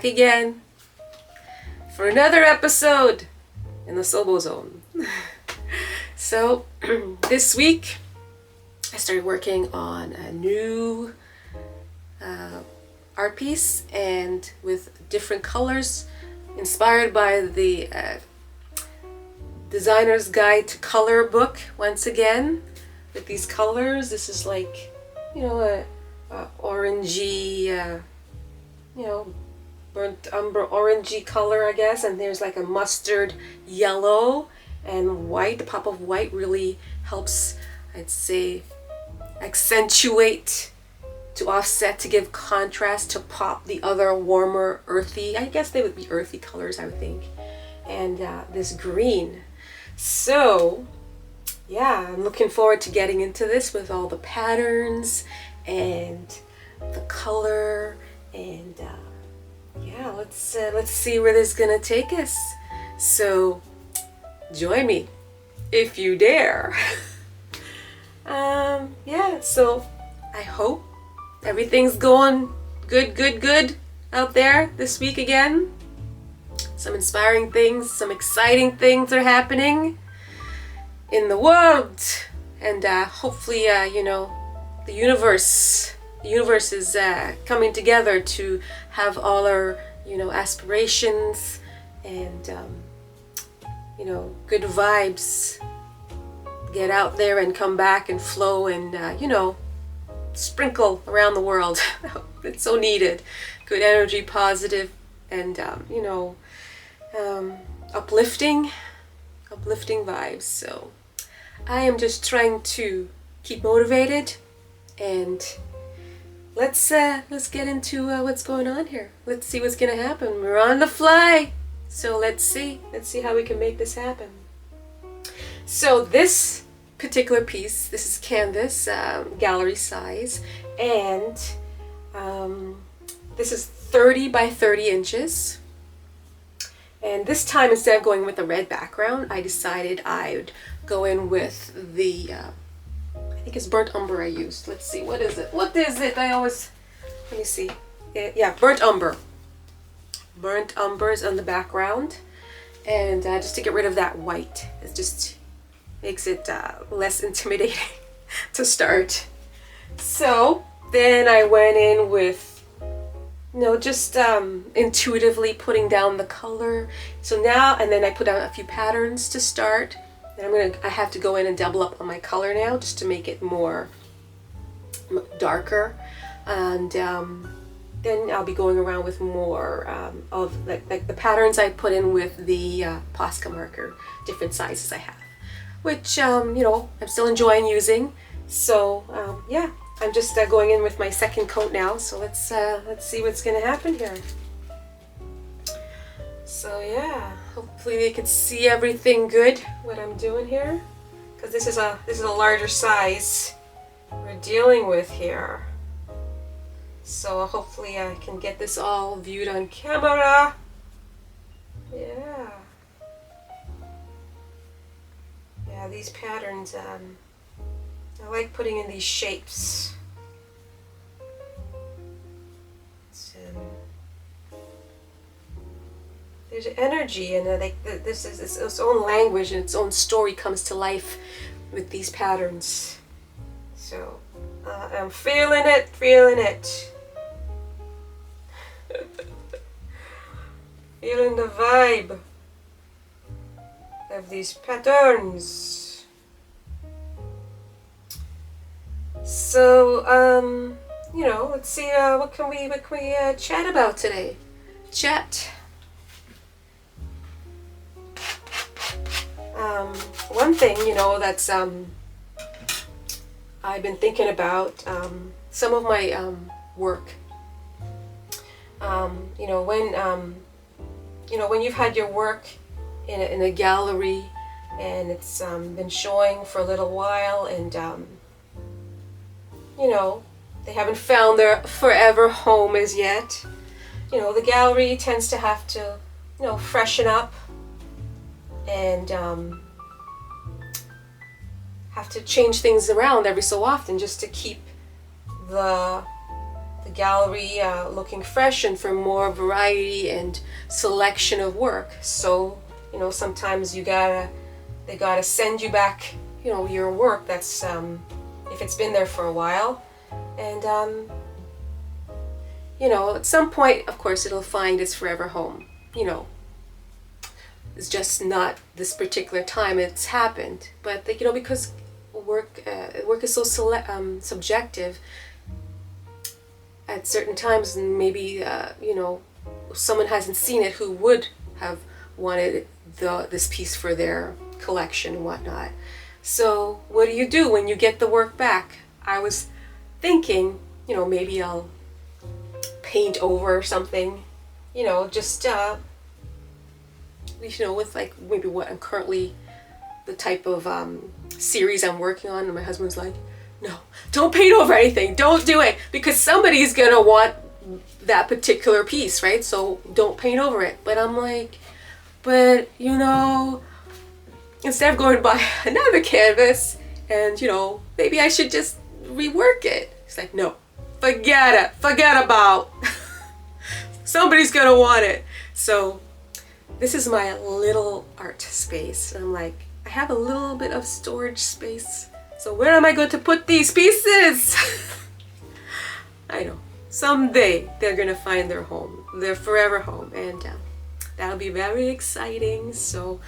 back again for another episode in the Sobo Zone. So this week I started working on a new art piece, and with different colors inspired by the Designer's Guide to Color book book again. With these colors, this is like, you know, a orangey, you know, burnt umber orangey color, I guess, and there's like a mustard yellow and white. The pop of white really helps, I'd say, accentuate, to offset, to give contrast, to pop the other warmer earthy, I guess they would be earthy colors, I would think, and this green. So yeah, I'm looking forward to getting into this with all the patterns and the color, and yeah, let's see where this is gonna take us. So join me if you dare. Yeah, so I hope everything's going good out there this week again. Some inspiring things, some exciting things are happening in the world, and hopefully you know, the universe is coming together to have all our, you know, aspirations and you know, good vibes get out there and come back and flow and you know, sprinkle around the world. It's so needed. Good energy, positive, and you know, uplifting vibes. So I am just trying to keep motivated, and let's get into what's going on here. Let's see what's gonna happen. We're on the fly, so let's see how we can make this happen. So this particular piece, this is canvas, gallery size, and this is 30 by 30 inches. And this time, instead of going with a red background, I decided I would go in with the, I think it's burnt umber I used. Let's see, what is it? I always, let me see. Yeah, burnt umber. Burnt umber is on the background. And just to get rid of that white. It just makes it less intimidating to start. So then I went in with, you know, just intuitively putting down the color. So now, and then I put down a few patterns to start. And I have to go in and double up on my color now, just to make it more darker. And then I'll be going around with more of like the patterns I put in with the Posca marker, different sizes I have, which you know, I'm still enjoying using. So yeah, I'm just going in with my second coat now. So let's see what's gonna happen here. So yeah, hopefully they can see everything good, what I'm doing here, because this is a larger size we're dealing with here. So hopefully I can get this all viewed on camera. Yeah. Yeah, these patterns, I like putting in these shapes. There's energy, and this is its own language, and its own story comes to life with these patterns. So I'm feeling it. Feeling the vibe of these patterns. So you know, let's see, what can we chat about today? One thing, you know, that's I've been thinking about, some of my work. You know, when you've had your work in a gallery, and it's been showing for a little while, and you know, they haven't found their forever home as yet. You know, the gallery tends to have to, you know, freshen up, and have to change things around every so often, just to keep the the gallery looking fresh and for more variety and selection of work. So, you know, sometimes they gotta send you back, you know, your work that's if it's been there for a while. And you know, at some point, of course, it'll find its forever home. You know, it's just not this particular time it's happened. But you know, because work is so subjective. At certain times, maybe you know, someone hasn't seen it who would have wanted this piece for their collection and whatnot. So what do you do when you get the work back? I was thinking, you know, maybe I'll paint over something, you know, just you know, with like maybe what I'm currently, the type of series I'm working on. And my husband's like, no, don't paint over anything, don't do it, because somebody's gonna want that particular piece, right? So don't paint over it. But I'm like, but you know, instead of going to buy another canvas and, you know, maybe I should just rework it. It's like, no, forget about somebody's gonna want it. So this is my little art space. And I'm like, I have a little bit of storage space. So where am I going to put these pieces? I know, someday they're gonna find their home, their forever home, and that'll be very exciting. So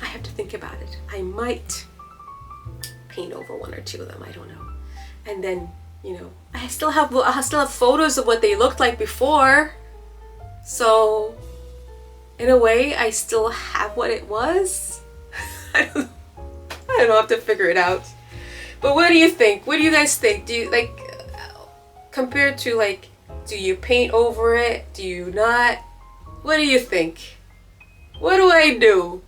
I have to think about it. I might paint over one or two of them, I don't know. And then, you know, I still have photos of what they looked like before. So in a way, I still have what it was. I don't know, I have to figure it out. But what do you think? What do you guys think? Do you like, compared to like, do you paint over it? Do you not? What do you think? What do I do?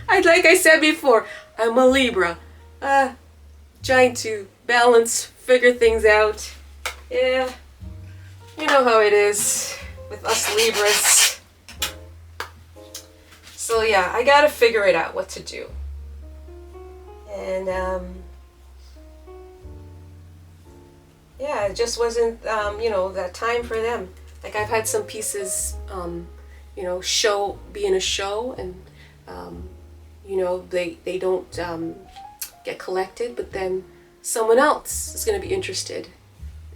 Like I said before, I'm a Libra. Trying to balance, figure things out. Yeah, you know how it is with us Libras. So yeah, I gotta figure it out what to do. And yeah, it just wasn't you know, that time for them. Like I've had some pieces you know, be in a show, and you know, they don't get collected, but then someone else is going to be interested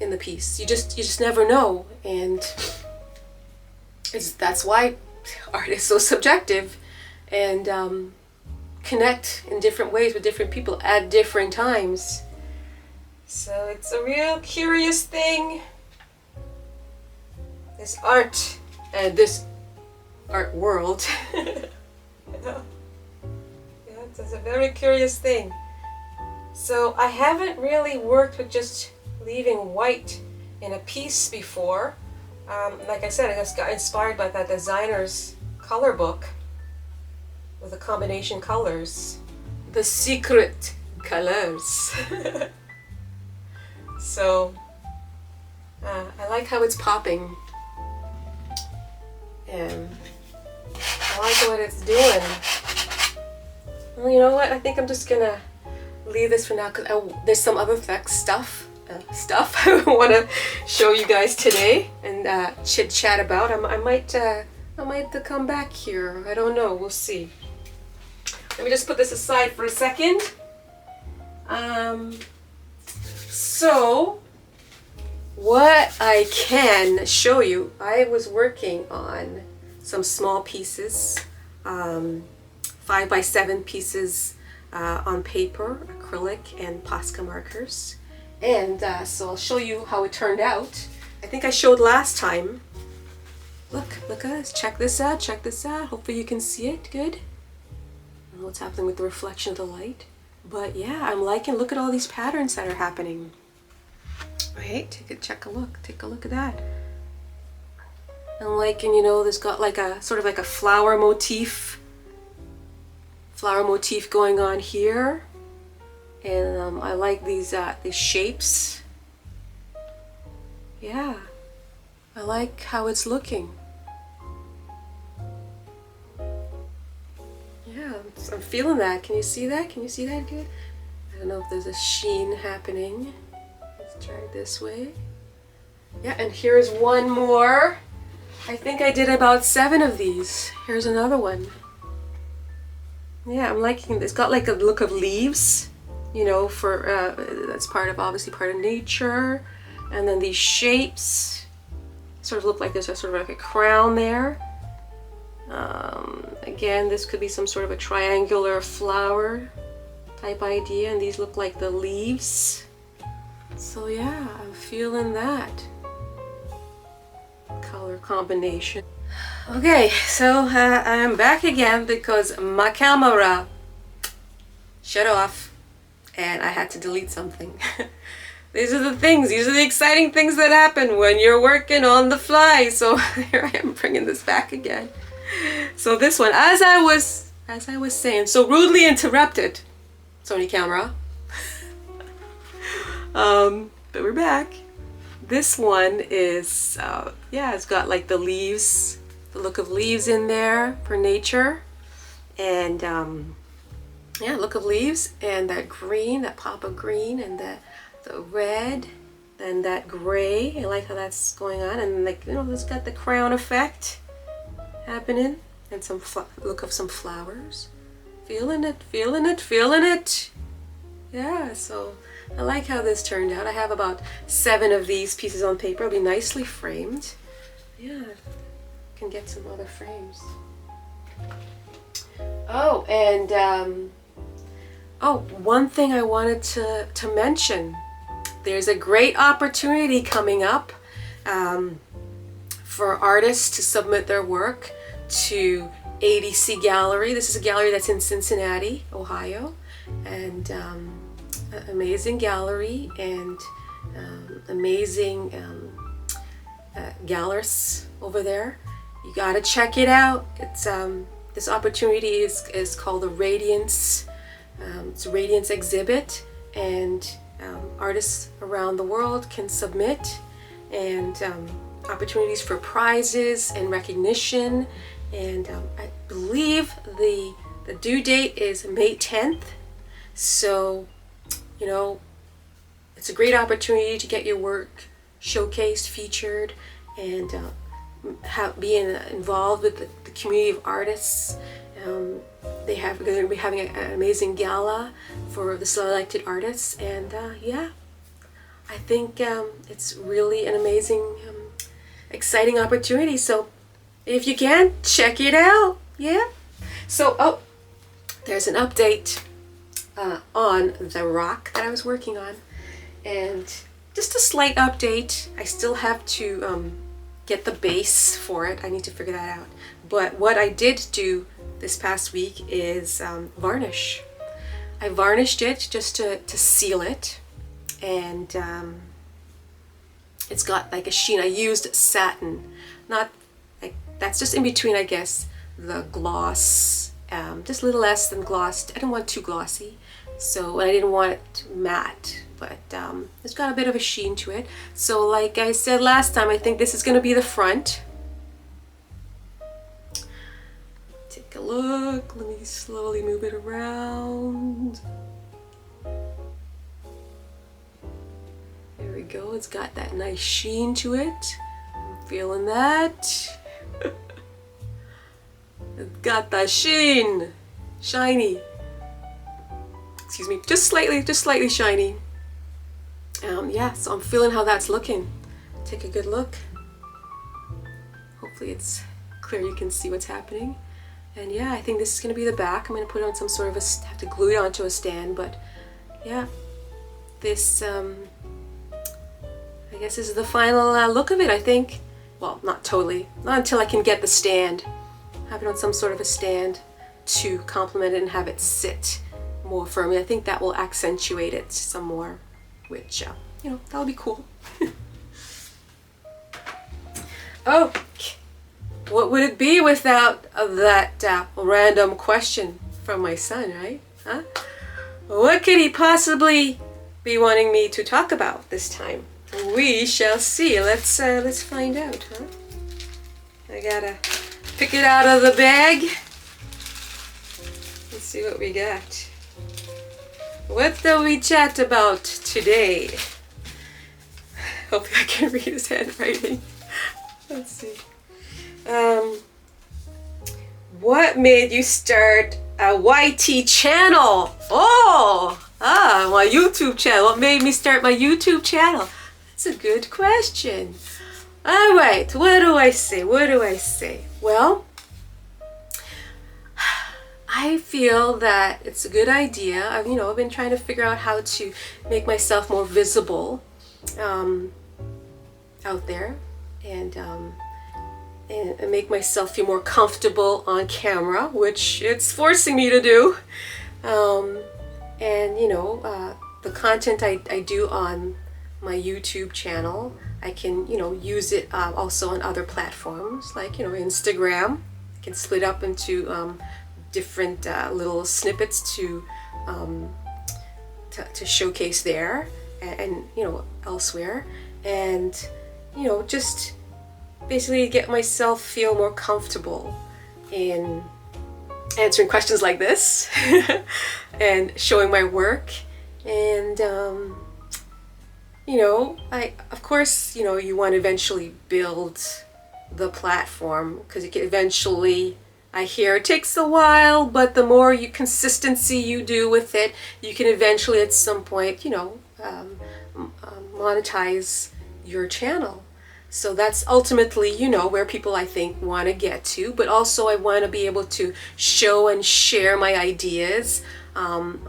in the piece. You just never know. And that's why art is so subjective, and connect in different ways with different people at different times. So it's a real curious thing, this art and this art world. You know? Yeah, it's a very curious thing. So I haven't really worked with just leaving white in a piece before. Like I said, I just got inspired by that designer's color book with the combination colors, the secret colors. So I like how it's popping, and I like what it's doing. Well, you know what? I think I'm just gonna leave this for now, because there's some other stuff I want to show you guys today and chit chat about. I might come back here. I don't know. We'll see. Let me just put this aside for a second. So what I can show you, I was working on some small pieces, 5x7 pieces on paper, acrylic and Posca markers. And so I'll show you how it turned out. I think I showed last time. Look guys, check this out, Hopefully you can see it good. I don't know what's happening with the reflection of the light. But yeah, I'm liking, look at all these patterns that are happening. Right, take a look at that. I'm liking, you know, there's got like a sort of like a flower motif going on here. And I like these shapes. Yeah, I like how it's looking. Yeah, I'm feeling that. Can you see that? Can you see that good? I don't know if there's a sheen happening. Let's try it this way. Yeah, and here's one more. I think I did about 7 of these. Here's another one. Yeah, I'm liking this. It's got like a look of leaves, you know, for that's obviously part of nature. And then these shapes sort of look like there's a sort of like a crown there. Again, this could be some sort of a triangular flower type idea, and these look like the leaves. So yeah, I'm feeling that color combination. Okay, so I'm back again because my camera shut off and I had to delete something. These are the exciting things that happen when you're working on the fly. So here I am bringing this back again. So this one, as I was saying, so rudely interrupted, Sony camera. But we're back. This one is, yeah, it's got like the leaves, the look of leaves in there for nature. And yeah, look of leaves and that green, that pop of green, and the red, and that gray. I like how that's going on. And like, you know, it's got the crown effect happening, and some look of some flowers. Feeling it, feeling it, feeling it. Yeah, so I like how this turned out. I have about 7 of these pieces on paper. It'll be nicely framed. Yeah, can get some other frames. Oh, and oh, one thing I wanted to mention. There's a great opportunity coming up for artists to submit their work to ADC Gallery. This is a gallery that's in Cincinnati, Ohio, and amazing gallery and amazing gallerists over there. You gotta check it out. It's this opportunity is called the Radiance. It's a Radiance exhibit, and artists around the world can submit, and opportunities for prizes and recognition. And I believe the due date is May 10th. So, you know, it's a great opportunity to get your work showcased, featured, and being involved with the community of artists. They're going to be having an amazing gala for the selected artists, and yeah, I think it's really an amazing, exciting opportunity. So if you can, check it out. Yeah. So, oh, there's an update on the rock that I was working on, and just a slight update. I still have to get the base for it. I need to figure that out. But what I did do this past week is varnish. I varnished it just to seal it, and it's got like a sheen. I used satin, not like, that's just in between, I guess, the gloss, just a little less than gloss. I didn't want too glossy, so I didn't want it matte, but it's got a bit of a sheen to it. So like I said last time, I think this is going to be the front. Take a look. Let me slowly move it around. There we go. It's got that nice sheen to it. I'm feeling that. It's got that sheen. Shiny. Excuse me. Just slightly shiny. Yeah, so I'm feeling how that's looking. Take a good look. Hopefully it's clear, you can see what's happening. And yeah, I think this is going to be the back. I'm going to put it on some sort of have to glue it onto a stand, but yeah, this, I guess this is the final look of it, I think. Well, not totally, not until I can get the stand. Have it on some sort of a stand to complement it and have it sit more firmly. I think that will accentuate it some more, which, you know, that'll be cool. Oh, what would it be without that random question from my son, right? Huh? What could he possibly be wanting me to talk about this time? We shall see. Let's find out, huh? I gotta pick it out of the bag. Let's see what we got. What do we chat about today? Hopefully I can read his handwriting. Let's see. What made you start a YT channel? My YouTube channel. What made me start my YouTube channel? That's a good question. All right, what do I say? Well, I feel that it's a good idea. I've been trying to figure out how to make myself more visible out there, and make myself feel more comfortable on camera, which it's forcing me to do. The content I do on my YouTube channel, I can use it also on other platforms like Instagram. I can split up into different little snippets to showcase there, and elsewhere, and just basically get myself feel more comfortable in answering questions like this and showing my work. And of course you want to eventually build the platform, because it can eventually, I hear it takes a while, but the more consistency you do with it, you can eventually at some point monetize your channel. So that's ultimately where people, I think, want to get to. But also I want to be able to show and share my ideas on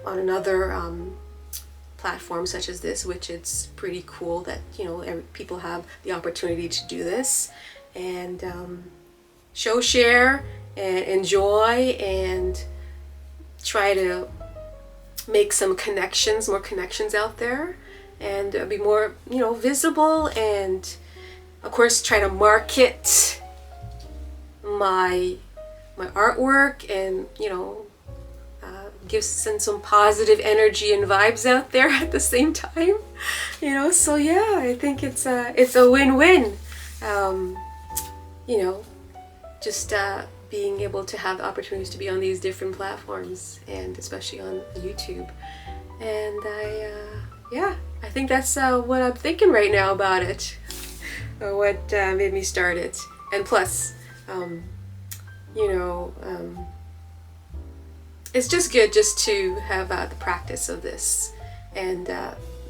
another platform such as this, which it's pretty cool that people have the opportunity to do this, and show, share, and enjoy, and try to make some connections, more connections out there, and be more visible, and of course try to market my artwork, and send some positive energy and vibes out there at the same time. So yeah, I think it's a win-win. Just being able to have the opportunities to be on these different platforms, and especially on YouTube. And I think that's what I'm thinking right now about it, what made me start it. And plus, it's just good just to have the practice of this, and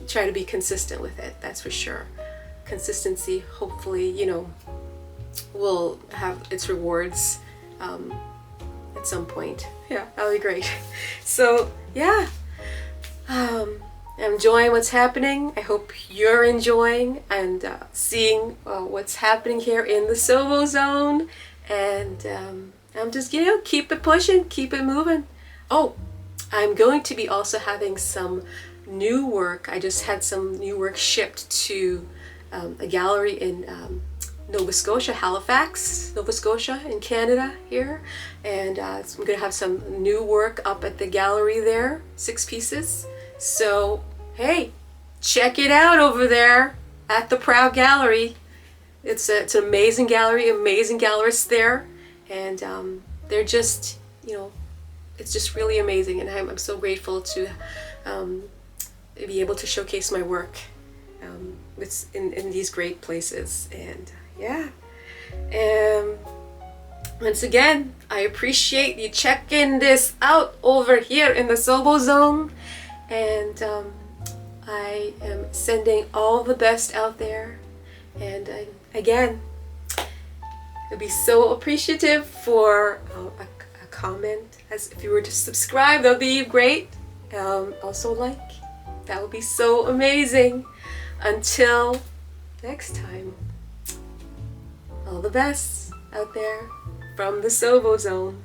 try to be consistent with it. That's for sure. Consistency, hopefully, will have its rewards at some point. Yeah, that'll be great. So yeah, I'm enjoying what's happening. I hope you're enjoying and seeing what's happening here in the Sobo zone. And I'm just keep it pushing, keep it moving. Oh, I'm going to be also having some new work. I just had some new work shipped to a gallery in Nova Scotia, Halifax, Nova Scotia in Canada here. And I'm going to have some new work up at the gallery there, 6 pieces. So, hey, check it out over there at the Proud Gallery. It's an amazing gallery, amazing gallerists there. And they're just, it's just really amazing, and I'm so grateful to be able to showcase my work in these great places. And once again, I appreciate you checking this out over here in the Sobo zone, and I am sending all the best out there. And again, I'd be so appreciative for a comment. As if you were to subscribe, that would be great. Also like, that would be so amazing. Until next time, all the best out there from the Sobo zone.